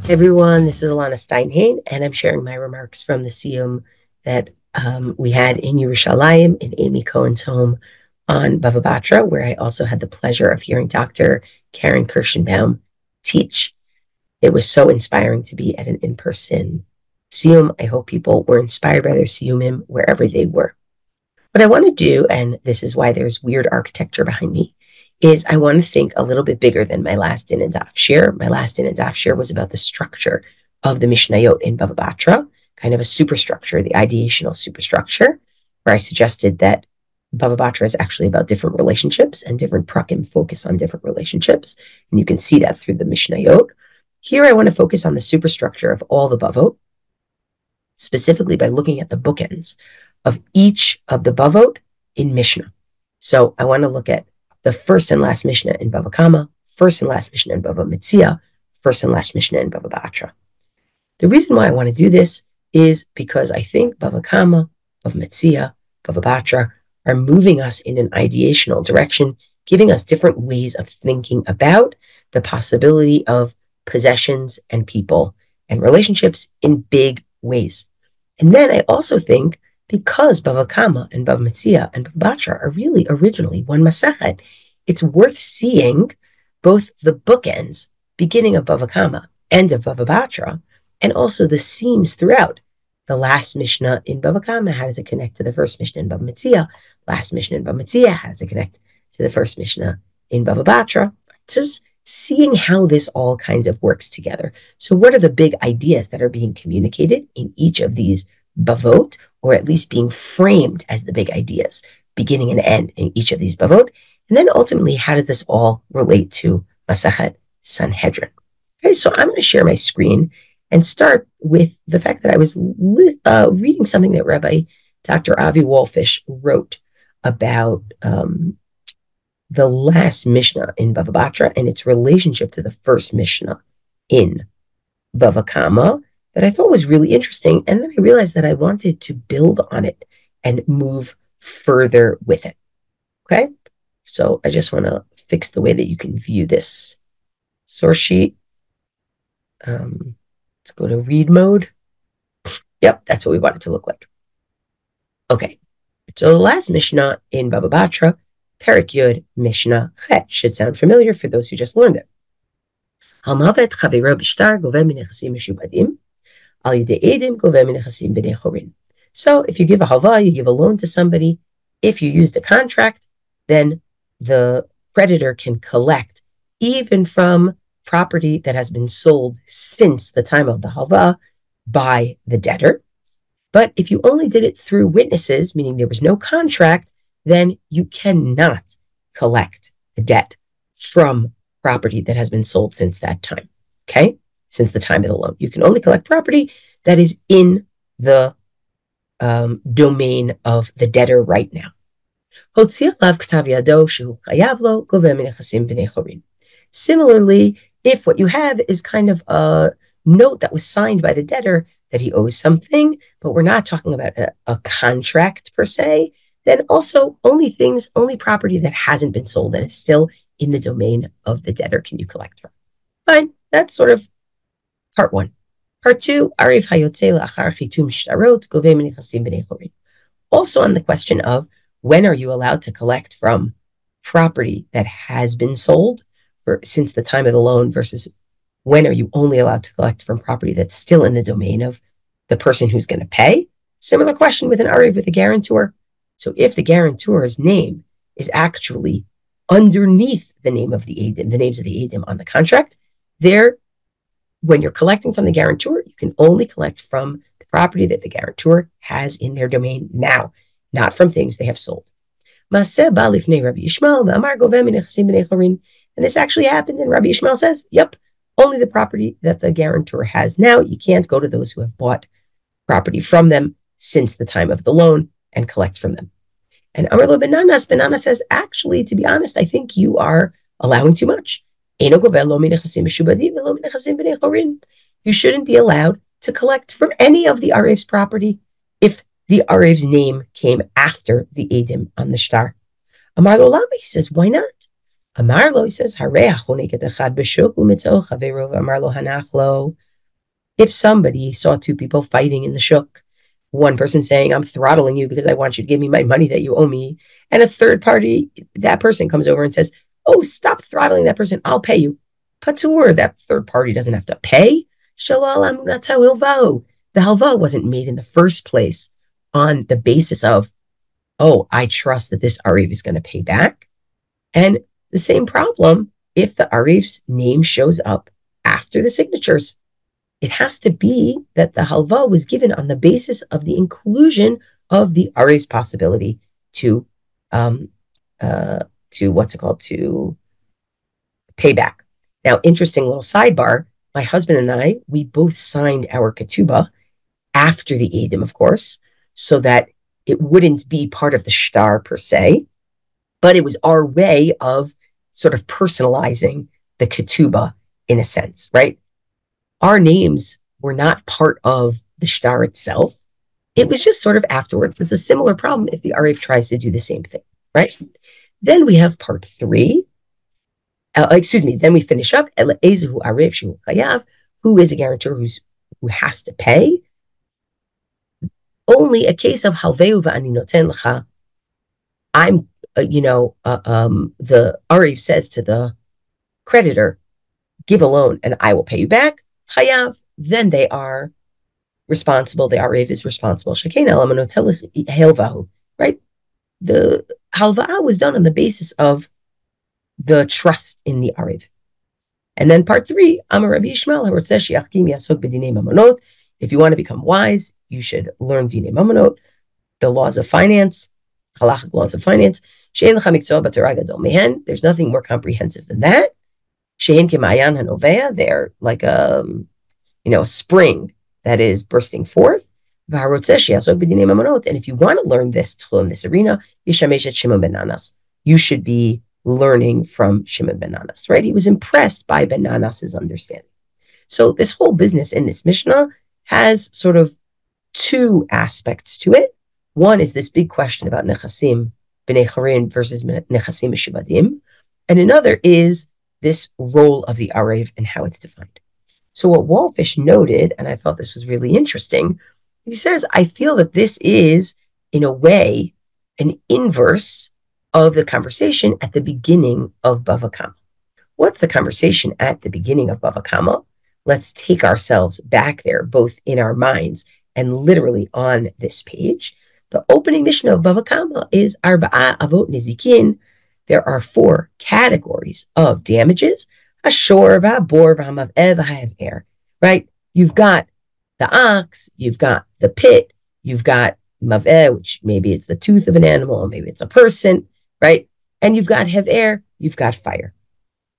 Hey everyone, this is Elana Stein Hain, and I'm sharing my remarks from the Siyum that we had in Yerushalayim in Amy Cohen's home on Bava, where I also had the pleasure of hearing Dr. Karen Kirschenbaum teach. It was so inspiring to be at an in-person Siyum. I hope people were inspired by their Siyumim wherever they were. What I want to do, and this is why there's weird architecture behind me, is I want to think a little bit bigger than my last dinanddaf share. My last dinanddaf share was about the structure of the Mishnayot in Batra, kind of a superstructure, the ideational superstructure, where I suggested that Batra is actually about different relationships and different prakim focus on different relationships. And you can see that through the Mishnayot. Here I want to focus on the superstructure of all the Bavot, specifically by looking at the bookends of each of the Bavot in Mishnah. So I want to look at the first and last Mishnah in Bava Kama, first and last Mishnah in Bava Metzia, first and last Mishnah in Bava Batra. The reason why I want to do this is because I think Bava Kama, Bava Metzia, Bava Batra are moving us in an ideational direction, giving us different ways of thinking about the possibility of possessions and people and relationships in big ways. And then I also think because Bava Kama and Bava Metzia and Bava Batra are really originally one Masechet, it's worth seeing both the bookends, beginning of Bava Kama, end of Bava Batra, and also the seams throughout. The last Mishnah in Bava Kama, how does it connect to the first Mishnah in Bava Metzia? Last Mishnah in Bava Metzia, how does it connect to the first Mishnah in Bava Batra? Just seeing how this all kinds of works together. So what are the big ideas that are being communicated in each of these Bavot, or at least being framed as the big ideas, beginning and end in each of these Bavot? And then ultimately, how does this all relate to Masechet Sanhedrin? Okay, so I'm going to share my screen and start with the fact that I was reading something that Rabbi Dr. Avi Wolfish wrote about the last Mishnah in Bava Batra and its relationship to the first Mishnah in Bava Kama that I thought was really interesting. And then I realized that I wanted to build on it and move further with it. Okay, so I just want to fix the way that you can view this source sheet. Let's go to read mode. Yep, that's what we want it to look like. Okay, so the last Mishnah in Bava Batra, Perek Yud Mishnah Chet, should sound familiar for those who just learned it. Hamavet chavero b'shtar goveh minechasim meshubadim, al yedei edim goveh minechasim b'nei chorin. So if you give a halva, you give a loan to somebody, if you use the contract, then the creditor can collect even from property that has been sold since the time of the halva by the debtor. But if you only did it through witnesses, meaning there was no contract, then you cannot collect the debt from property that has been sold since that time, okay? Since the time of the loan. You can only collect property that is in the domain of the debtor right now. Similarly, if what you have is kind of a note that was signed by the debtor that he owes something, but we're not talking about a contract per se, then also only property that hasn't been sold and is still in the domain of the debtor can you collect from. Fine, that's sort of part one. Part two, Arif Hayotze La'achar Chitum Shtarot Goveh Minichasim B'nei Chorin. Also on the question of when are you allowed to collect from property that has been sold since the time of the loan versus when are you only allowed to collect from property that's still in the domain of the person who's going to pay? Similar question with an Ariv with a guarantor. So if the guarantor's name is actually underneath the name of the Eidim, the names of the Eidim on the contract, there, when you're collecting from the guarantor, you can only collect from the property that the guarantor has in their domain now, not from things they have sold. And this actually happened, and Rabbi Yishmael says, yep, only the property that the guarantor has now. You can't go to those who have bought property from them since the time of the loan and collect from them. And Amarlo Benana says, actually, to be honest, I think you are allowing too much. You shouldn't be allowed to collect from any of the Arev's property if the Arev's name came after the Eidim on the shtar. Amarlo Lama, he says, why not? Amarlo, he says, Amarlo Hanachlo. If somebody saw two people fighting in the shuk, one person saying, I'm throttling you because I want you to give me my money that you owe me, and a third party, that person comes over and says, oh, stop throttling that person, I'll pay you. Patur, that third party doesn't have to pay. The halva wasn't made in the first place on the basis of, oh, I trust that this Arif is going to pay back. And the same problem if the Arif's name shows up after the signatures. It has to be that the halva was given on the basis of the inclusion of the Arif's possibility to to pay back. Now, interesting little sidebar. My husband and I, we both signed our ketubah after the Eidim, of course, so that it wouldn't be part of the shtar per se, but it was our way of sort of personalizing the ketubah in a sense, right? Our names were not part of the shtar itself. It was just sort of afterwards. There's a similar problem if the Arif tries to do the same thing, right? Then we have part 3. Then we finish up. Who is a guarantor who has to pay? Only a case of halveu v'ani noten lecha. The Arif says to the creditor, give a loan and I will pay you back. Chayav, then they are responsible. The Arif is responsible. Shekein elam notel helvahu, right? The halva was done on the basis of the trust in the Arif. And then part 3, Amar Rabbi Yishmael, if you want to become wise, you should learn dinei mamonot, the laws of finance, halachic laws of finance. There's nothing more comprehensive than that. They're like a spring that is bursting forth. And if you want to learn this arena, you should be learning from Shimon ben Nanas, right? He was impressed by ben Nanas's understanding. So this whole business in this Mishnah has sort of 2 aspects to it. One is this big question about nechasim b'nei charin versus nechasim mishubadim, and another is this role of the Arif and how it's defined. So what Wallfish noted, and I thought this was really interesting, he says, I feel that this is, in a way, an inverse of the conversation at the beginning of Bava Kama. What's the conversation at the beginning of Bava Kama? Let's take ourselves back there, both in our minds and literally on this page. The opening Mishnah of Bava Kama is Arba'a Avot Nizikin. There are 4 categories of damages. Ashor, V'habor, V'hamavev, V'hahever, right? You've got the ox, you've got the pit, you've got maveh, which maybe it's the tooth of an animal, maybe it's a person, right? And you've got hever, you've got fire.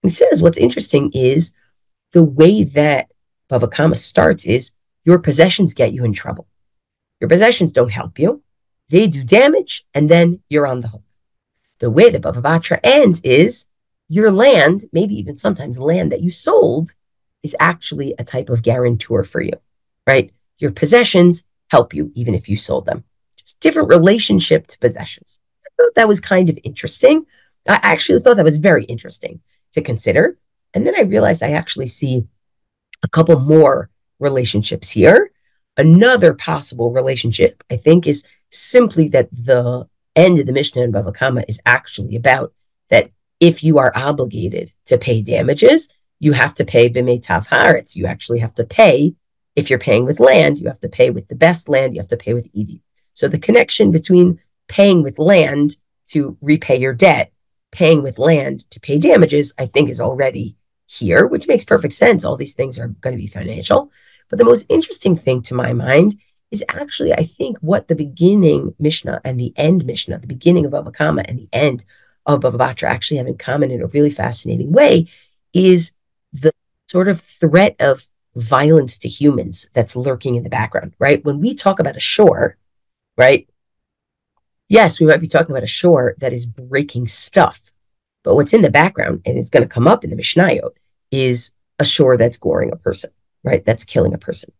He says what's interesting is the way that Bava Kama starts is your possessions get you in trouble. Your possessions don't help you. They do damage, and then you're on the hook. The way that Batra ends is your land, maybe even sometimes land that you sold, is actually a type of guarantor for you, right? Your possessions help you even if you sold them. Just different relationship to possessions. I thought that was kind of interesting. I actually thought that was very interesting to consider. And then I realized I actually see a couple more relationships here. Another possible relationship, I think, is simply that the end of the Mishnah in Bava Kama is actually about that if you are obligated to pay damages, you have to pay b'meitav haaretz. You actually have to pay, if you're paying with land, you have to pay with the best land, you have to pay with Edi. So the connection between paying with land to repay your debt, paying with land to pay damages, I think is already here, which makes perfect sense. All these things are going to be financial. But the most interesting thing to my mind is actually, I think, what the beginning Mishnah and the end Mishnah, the beginning of Bava Kama and the end of Bava Batra actually have in common in a really fascinating way is the sort of threat of violence to humans that's lurking in the background, right? When we talk about a shore, right? Yes, we might be talking about a shore that is breaking stuff, but what's in the background, and it's going to come up in the Mishnayot, is a shore that's goring a person, right? That's killing a person.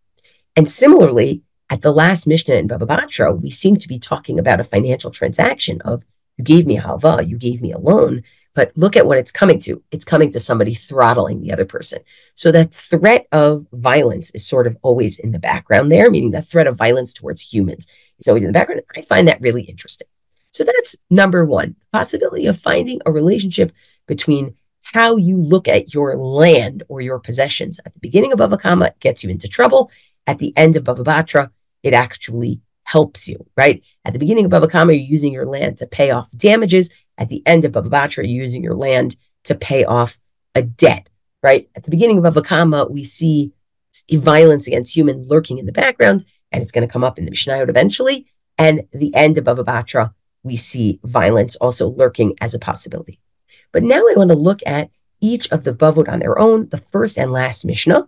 And similarly, at the last Mishnah in Bava Batra, we seem to be talking about a financial transaction of you gave me a halva, you gave me a loan, But look at what it's coming to. It's coming to somebody throttling the other person. So that threat of violence is sort of always in the background there, meaning that threat of violence towards humans is always in the background. I find that really interesting. So that's number one, the possibility of finding a relationship between how you look at your land or your possessions. At the beginning of Bava Kama, it gets you into trouble. At the end of Bava Batra, it actually helps you, right? At the beginning of Bava Kama, you're using your land to pay off damages. At the end of Bava Batra, you're using your land to pay off a debt, right? At the beginning of Bava Kama, we see violence against humans lurking in the background, and it's going to come up in the Mishnayot eventually. And the end of Bava Batra, we see violence also lurking as a possibility. But now I want to look at each of the Bavot on their own, the first and last Mishnah,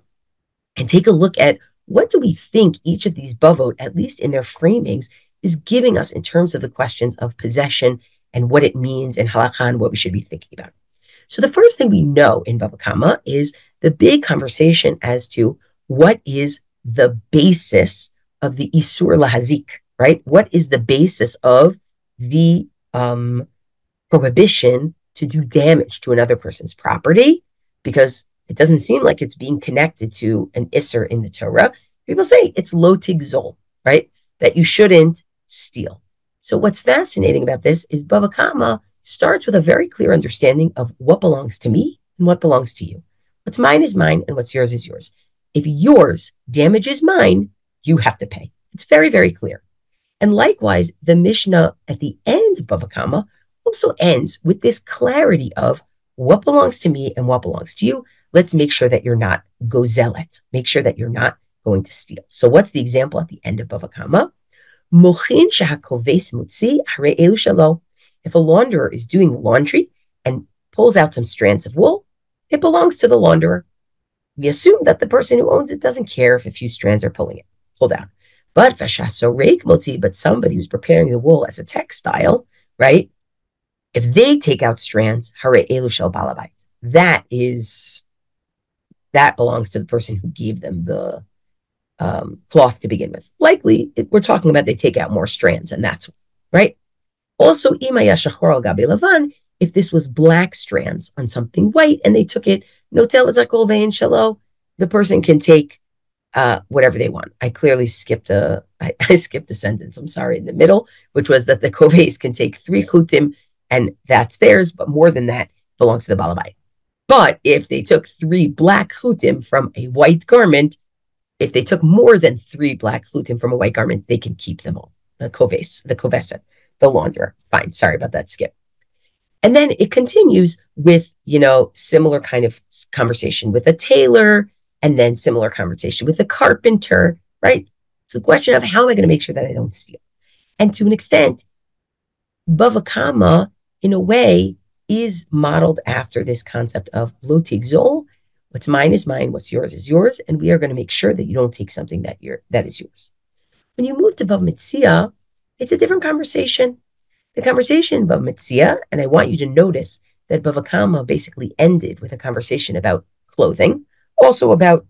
and take a look at what do we think each of these Bavot, at least in their framings, is giving us in terms of the questions of possession and what it means in Halakha and what we should be thinking about. So the first thing we know in Bava Kama is the big conversation as to what is the basis of the Isur Lahazik, right? What is the basis of the prohibition to do damage to another person's property? Because it doesn't seem like it's being connected to an Isser in the Torah. People say it's lo tigzol, right? That you shouldn't steal. So what's fascinating about this is Bava Kama starts with a very clear understanding of what belongs to me and what belongs to you. What's mine is mine and what's yours is yours. If yours damages mine, you have to pay. It's very, very clear. And likewise, the Mishnah at the end of Bava Kama also ends with this clarity of what belongs to me and what belongs to you. Let's make sure that you're not gozelet. Make sure that you're not going to steal. So what's the example at the end of Bava Kama? Mochin shehakoves mutzi hare elu shalo. If a launderer is doing laundry and pulls out some strands of wool, it belongs to the launderer. We assume that the person who owns it doesn't care if a few strands are pulled out. But vashasorek motzi, but somebody who's preparing the wool as a textile, right? If they take out strands, hare elu shel balabait. That belongs to the person who gave them the cloth to begin with. Likely, we're talking about they take out more strands, and that's right. Also, imaya shachor al gabe lavan, if this was black strands on something white and they took it, notel zakol vein shalo, the person can take whatever they want. I clearly skipped I skipped a sentence, I'm sorry, in the middle, which was that the koves can take 3 chutim and that's theirs, but more than that belongs to the balabait. But if they took 3 black chutim from a white garment, if they took more than 3 black chutim from a white garment, they can keep them all. The koveset, the launderer. Fine, sorry about that skip. And then it continues with, similar kind of conversation with a tailor, and then similar conversation with a carpenter, right? It's a question of how am I going to make sure that I don't steal? And to an extent, Bava Kama, in a way, is modeled after this concept of lo tigzol. What's mine is mine, what's yours is yours, and we are going to make sure that you don't take something that is yours. When you move to Bava Metzia, it's a different conversation. The conversation in Bava Metzia, and I want you to notice that Bava Kama basically ended with a conversation about clothing, also about,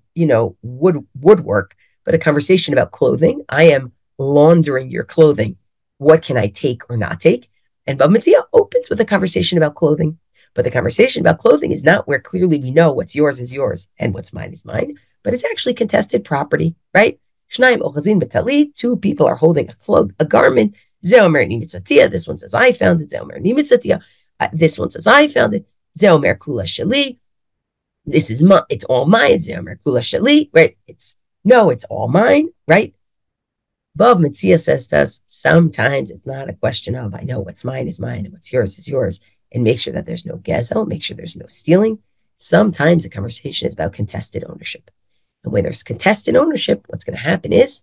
woodwork, but a conversation about clothing. I am laundering your clothing. What can I take or not take? And Bava Metzia opens with a conversation about clothing. But the conversation about clothing is not where clearly we know what's yours is yours and what's mine is mine, but it's actually contested property, right? Shnayim ochazin b'talit, 2 people are holding a garment. Zeh omer ni mitzatia, this one says I found it. Zeh omer ni mitzatia, this one says I found it. Zeh omer kula sheli, this is it's all mine. Zeh omer kula sheli, right? It's all mine, right? Bava Metzia says to us, sometimes it's not a question of I know what's mine is mine and what's yours is yours, and make sure that there's no gezel, make sure there's no stealing. Sometimes the conversation is about contested ownership. And when there's contested ownership, what's going to happen is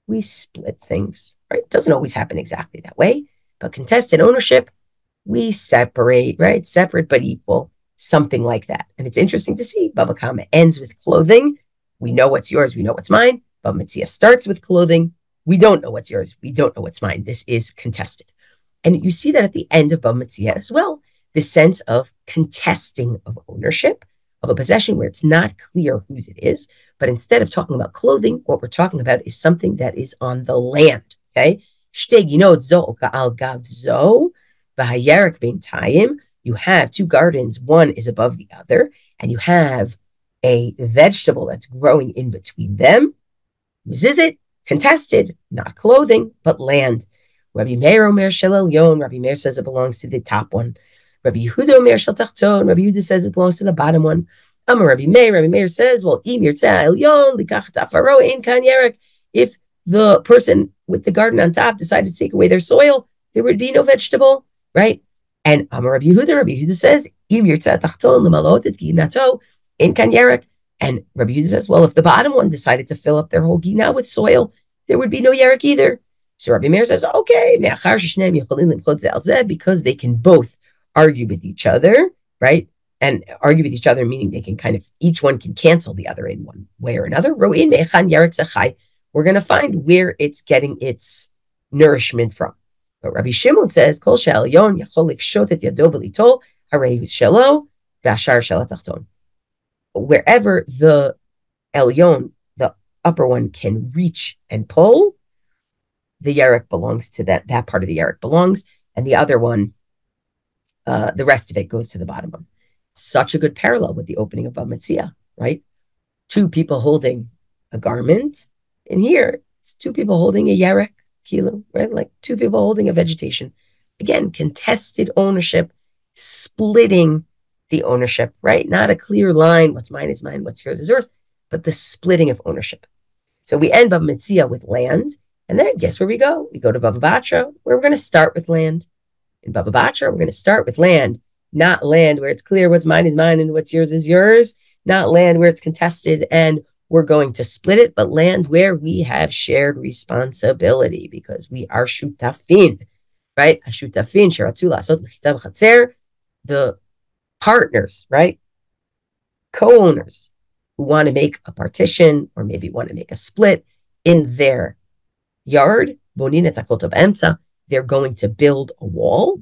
we split things, right? It doesn't always happen exactly that way, but contested ownership, we separate, right? Separate but equal, something like that. And it's interesting to see Bava Kama ends with clothing. We know what's yours, we know what's mine. Bava Metzia starts with clothing. We don't know what's yours, we don't know what's mine. This is contested. And you see that at the end of Bava Metzia as well, the sense of contesting of ownership of a possession where it's not clear whose it is. But instead of talking about clothing, what we're talking about is something that is on the land. Okay? Shtei ginot zo al gav zo v'hayerek b'intayim you have two gardens, one is above the other, and you have a vegetable that's growing in between them. Mizizit, contested, not clothing, but land. Rabbi Meir Omer Shel Elyon, Rabbi Meir says it belongs to the top one. Rabbi Yehuda Omer Shel Tachton, Rabbi Yehuda says it belongs to the bottom one. Amar Rabbi Meir says, well, Im Yirtzeh Elyon, Likach Tafaro Ein Kan Yerek. If the person with the garden on top decided to take away their soil, there would be no vegetable, right? And Amar Rabbi Yehuda says, Im Yirtzeh Tachton L'malot Et Ginato Ein Kan Yerek. And Rabbi Yehuda says, well, if the bottom one decided to fill up their whole gina with soil, there would be no yerek either. So Rabbi Meir says, okay, because they can both argue with each other, right? And argue with each other, meaning they can each one can cancel the other in one way or another. We're going to find where it's getting its nourishment from. But Rabbi Shimon says, Kol she'elyon yachol lifshot et yado v'litol harei shelo v'ashar shel hatachton. Wherever the Elyon, the upper one, can reach and pull, the Yerek belongs to that part of the Yerek belongs, and the other one, the rest of it goes to the bottom one. Such a good parallel with the opening of Bava Metzia, right? Two people holding a garment, and here it's two people holding a Yerek kilo, right? Like two people holding a vegetation. Again, contested ownership, splitting the ownership, right? Not a clear line, what's mine is mine, what's yours is yours, but the splitting of ownership. So we end Bava Metzia with land, and then guess where we go? We go to Bava Batra, where we're going to start with land. In Bava Batra, we're going to start with land, not land where it's clear what's mine is mine and what's yours is yours, not land where it's contested and we're going to split it, but land where we have shared responsibility because we are shutafin, right? Shutafin, sheratu lasot mechita b'chatzer, the partners, right? Co-owners who want to make a partition or maybe want to make a split in their yard, they're going to build a wall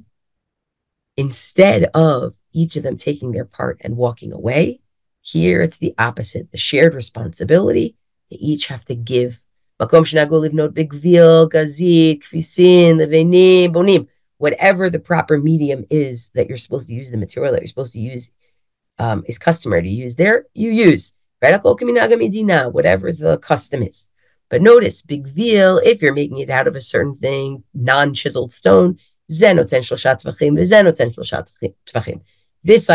instead of each of them taking their part and walking away. Here it's the opposite, the shared responsibility. They each have to give. Whatever the proper medium is that you're supposed to use, the material that you're supposed to use is customary to use there, you use. Whatever the custom is. But notice, big veal, if you're making it out of a certain thing, non-chiseled stone, this side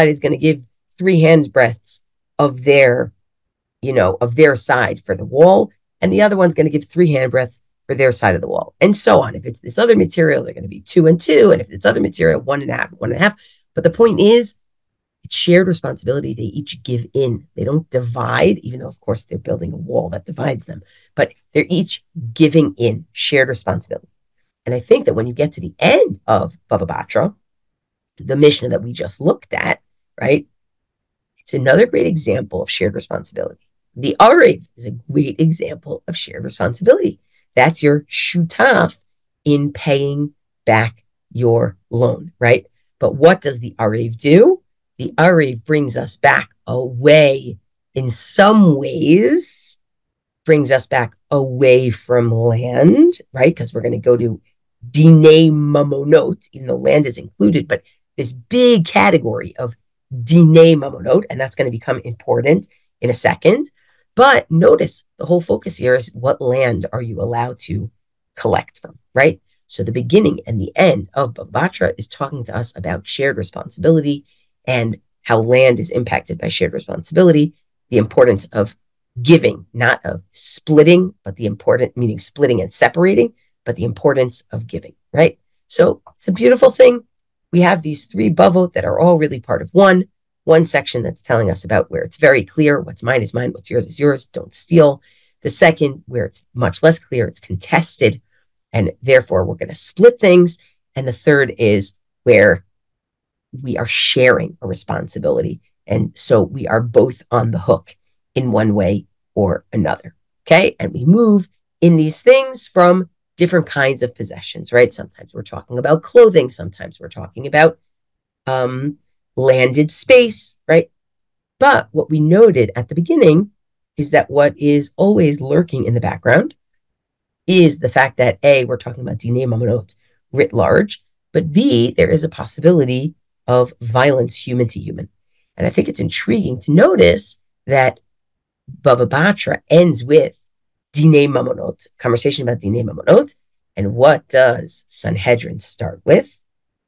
is going to give 3 hands breadths of their side for the wall, and the other one's going to give 3 hand breadths for their side of the wall, and so on. If it's this other material, they're going to be 2 and 2, and if it's other material, 1.5, 1.5. But the point is, it's shared responsibility. They each give in. They don't divide, even though, of course, they're building a wall that divides them, but they're each giving in, shared responsibility. And I think that when you get to the end of Bava Batra, the Mishnah that we just looked at, right, it's another great example of shared responsibility. The Arev is a great example of shared responsibility. That's your shutaf in paying back your loan, right? But what does the Arev do? The Arev brings us back away, in some ways, brings us back away from land, right? Because we're going to go to dinei mamonot, even though land is included, but this big category of dinei mamonot, and that's going to become important in a second. But notice the whole focus here is what land are you allowed to collect from, right? So the beginning and the end of Bava Batra is talking to us about shared responsibility and how land is impacted by shared responsibility, the importance of giving, not of splitting, but the important, meaning splitting and separating, but the importance of giving, right? So it's a beautiful thing. We have these 3 Bavot that are all really part of one section that's telling us about where it's very clear, what's mine is mine, what's yours is yours, don't steal. The second, where it's much less clear, it's contested, and therefore we're going to split things. And the third is where we are sharing a responsibility. And so we are both on the hook in one way or another. Okay. And we move in these things from different kinds of possessions, right? Sometimes we're talking about clothing. Sometimes we're talking about landed space, right? But what we noted at the beginning is that what is always lurking in the background is the fact that A, we're talking about dinei mamonot writ large, but B, there is a possibility of violence human to human. And I think it's intriguing to notice that Bava Batra ends with Dinei Mamonot, conversation about Dinei Mamonot. And what does Sanhedrin start with?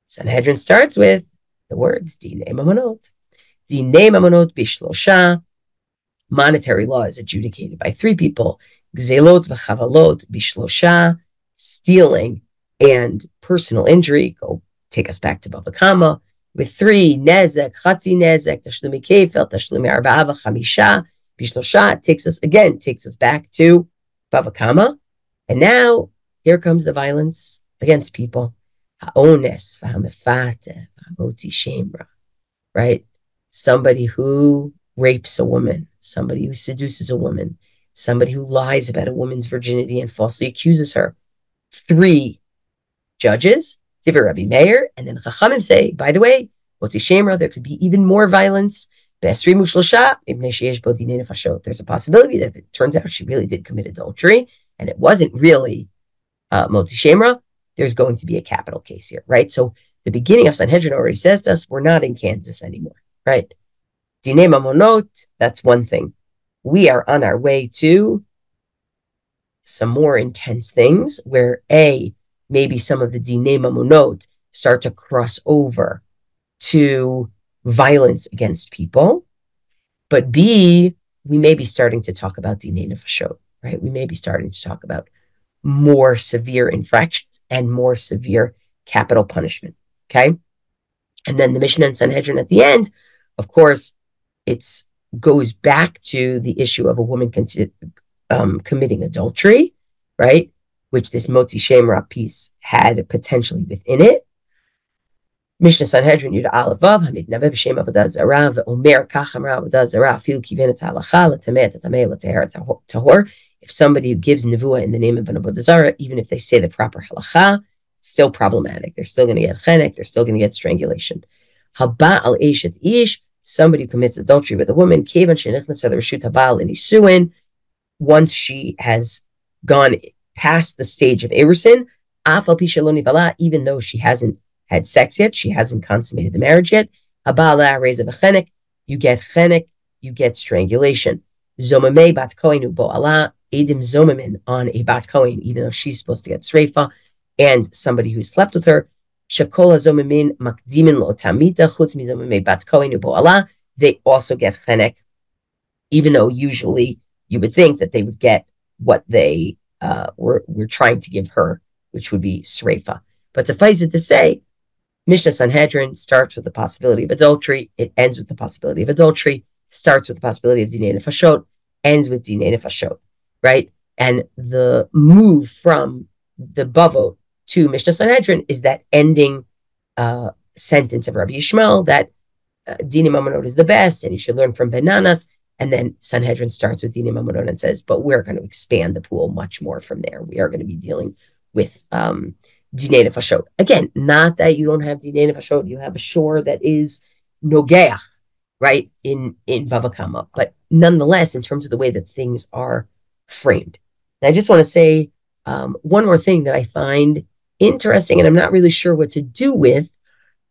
Sanhedrin starts with the words Dinei Mamonot. Dinei Mamonot Bishlosha. Monetary law is adjudicated by 3 people. Gzelot v'chavalot bishlosha. Stealing and personal injury go take us back to Bava Kama with 3. Nezek, chatzi nezek, tashlumi kefel, tashlumi arba'a v'chamisha. Bishlosha takes us back to Bava Kama. And now here comes the violence against people. Ha'ones v'hamefate v'hamotzi shemra. Right? Somebody who rapes a woman, somebody who seduces a woman, somebody who lies about a woman's virginity and falsely accuses her. 3 judges, Divrei Rabbi Meir, and then Chachamim say, by the way, Motzi Shemra, there could be even more violence. There's a possibility that if it turns out she really did commit adultery and it wasn't really Motzi Shemra, there's going to be a capital case here, right? So the beginning of Sanhedrin already says to us, we're not in Kansas anymore, right? Dinei Mamonot, that's one thing. We are on our way to some more intense things where maybe some of the Dinei Mamonot start to cross over to violence against people. But B, we may be starting to talk about Dinei Nefashot, right? We may be starting to talk about more severe infractions and more severe capital punishment, okay? And then the Mishnah and Sanhedrin at the end, of course, it goes back to the issue of a woman committing adultery, right? Which this Motzi Shemra piece had potentially within it. Mishnah Sanhedrin Yuda Aleph Vav Hamid Nabeh B'Shem Avodah Zarah VeOmer Kach Amra Avodah Zarah Afilu Kiven Et Halakha L'Tameh Et Tameh L'Teher Tahor. If somebody gives nevuah in the name of an Avodah Zarah, even if they say the proper halakha, it's still problematic. They're still going to get chenek. They're still going to get strangulation. Haba al eshet ish. Somebody who commits adultery with a woman, Kevan Shenichnas Reshut Habal in Isuin, once she has gone past the stage of Erusin, Afal Pishaloni Vala, even though she hasn't had sex yet, she hasn't consummated the marriage yet, Habala Reza Bechenek, you get chenek, you get strangulation. Zomame Bat Kohen Bo'ala, Edim Zomamin on a Bat Kohen, even though she's supposed to get Sreifa, and somebody who slept with her. Shakola Zomamin Makdimin Lo Tamita, Chutz Mizomame Bat Kohen Bo'ala, they also get chenek, even though usually you would think that they would get what they were trying to give her, which would be Sreifa. But suffice it to say, Mishnah Sanhedrin starts with the possibility of adultery. It ends with the possibility of adultery. Starts with the possibility of Dinei Nefashot. Ends with Dinei Nefashot, right? And the move from the Bavot to Mishnah Sanhedrin is that ending sentence of Rabbi Yishmael that Dinei Mamonot is the best and you should learn from Benanas. And then Sanhedrin starts with Dinei Mamonot and says, but we're going to expand the pool much more from there. We are going to be dealing with Dinei Nefashot. Again, not that you don't have Dinei Nefashot, you have a shore that is Nogeach, right, in Bava Kama. But nonetheless, in terms of the way that things are framed. And I just want to say one more thing that I find interesting, and I'm not really sure what to do with,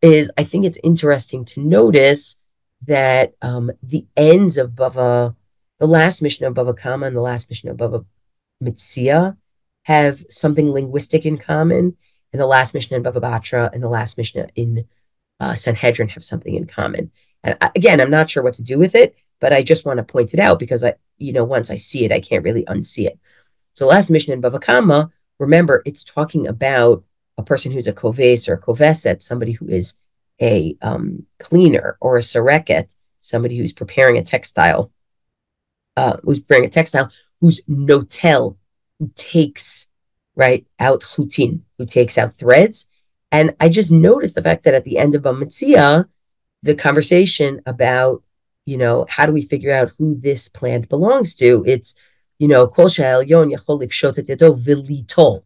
is I think it's interesting to notice that the ends of Bava, the last Mishnah of Bava Kama and the last Mishnah of Bava Mitzia have something linguistic in common, and the last Mishnah in Bava Batra and the last Mishnah in Sanhedrin have something in common. And again, I'm not sure what to do with it, but I just want to point it out because once I see it, I can't really unsee it. So last Mishnah in Bava Kama, remember, it's talking about a person who's a koves or a koveset, somebody who is a cleaner, or a soreket, somebody who's preparing a textile, who's notel, who takes out chutin, who takes out threads. And I just noticed the fact that at the end of Bamitzia, the conversation about, how do we figure out who this plant belongs to? It's, kol sha'elyon yachol lifshot et yado v'litol,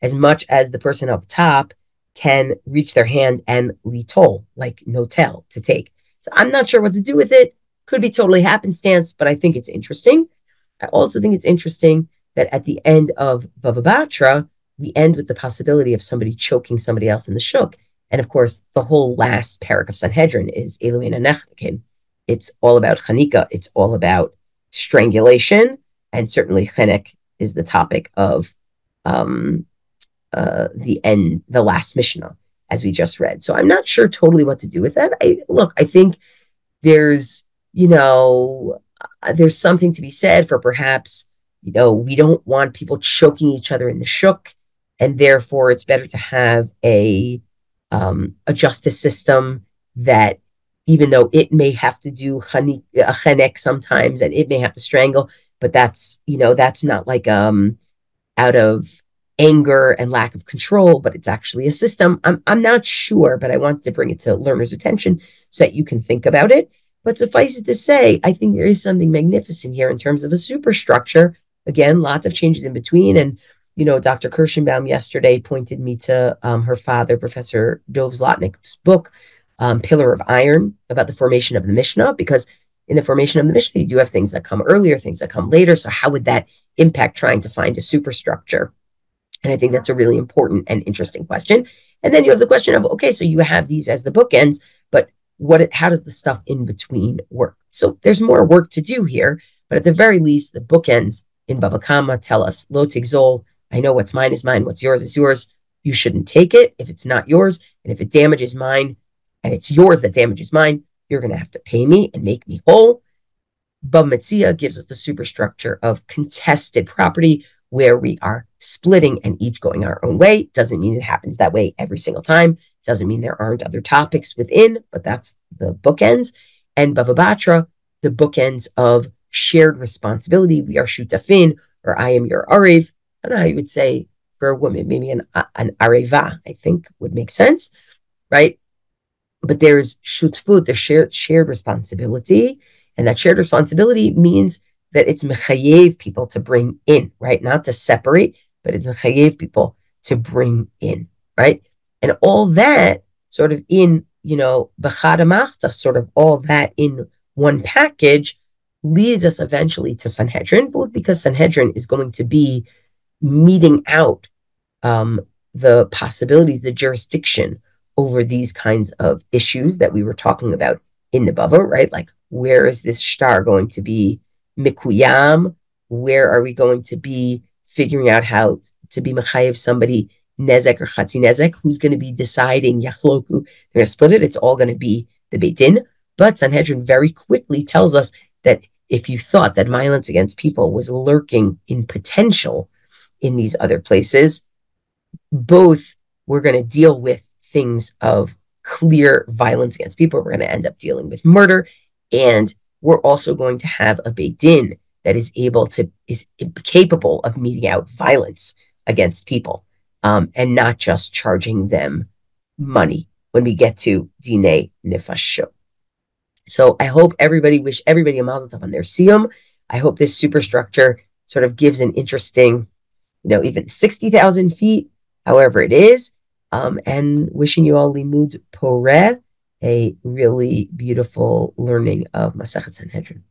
as much as the person up top can reach their hand and litol, like notel, to take. So I'm not sure what to do with it. Could be totally happenstance, but I think it's interesting. I also think it's interesting that at the end of Bava Batra, we end with the possibility of somebody choking somebody else in the shuk. And of course, the whole last parak of Sanhedrin is Elana Stein. It's all about Chanika. It's all about strangulation. And certainly Chenek is the topic of the last Mishnah, as we just read. So I'm not sure totally what to do with that. I think there's, there's something to be said for perhaps, we don't want people choking each other in the shuk, and therefore it's better to have a justice system that, even though it may have to do a chenek sometimes, and it may have to strangle, but that's not like out of anger and lack of control, but it's actually a system. I'm not sure, but I wanted to bring it to learners' attention so that you can think about it. But suffice it to say, I think there is something magnificent here in terms of a superstructure. Again, lots of changes in between. And, Dr. Kirschenbaum yesterday pointed me to her father, Professor Dov Zlotnick's book, Pillar of Iron, about the formation of the Mishnah, because in the formation of the Mishnah, you do have things that come earlier, things that come later. So how would that impact trying to find a superstructure? And I think that's a really important and interesting question. And then you have the question of, okay, so you have these as the bookends, but how does the stuff in between work? So there's more work to do here, but at the very least, the bookends in Bava Kama tell us, lo tigzol, I know what's mine is mine, what's yours is yours. You shouldn't take it if it's not yours. And if it damages mine and it's yours that damages mine, you're going to have to pay me and make me whole. Bava Metzia gives us the superstructure of contested property, where we are splitting and each going our own way. Doesn't mean it happens that way every single time. Doesn't mean there aren't other topics within, but that's the bookends. And Bava Batra, the bookends of shared responsibility. We are shutafin, or I am your arev. I don't know how you would say for a woman, maybe an areva, I think would make sense, right? But there's shutfut, the shared responsibility. And that shared responsibility means that it's mechayev people to bring in, right? Not to separate, but it's mechayev people to bring in, right? And all that sort of in, b'chad machta, sort of all that in one package leads us eventually to Sanhedrin, both because Sanhedrin is going to be meeting out the possibilities, the jurisdiction over these kinds of issues that we were talking about in the Bava, right? Like, where is this shtar going to be mikuyam? Where are we going to be figuring out how to be mechayev somebody nezek or chatzi nezek? Who's going to be deciding yachloku? They're going to split it. It's all going to be the Beit Din. But Sanhedrin very quickly tells us that if you thought that violence against people was lurking in potential in these other places, both we're going to deal with things of clear violence against people. We're going to end up dealing with murder, and we're also going to have a Beit Din that is capable of meting out violence against people, and not just charging them money when we get to Dinei Nefashot. So I hope wish everybody a mazel tov on their Siyum. I hope this superstructure sort of gives an interesting, even 60,000 feet, however it is, and wishing you all limud poreh, a really beautiful learning of Masechet Sanhedrin.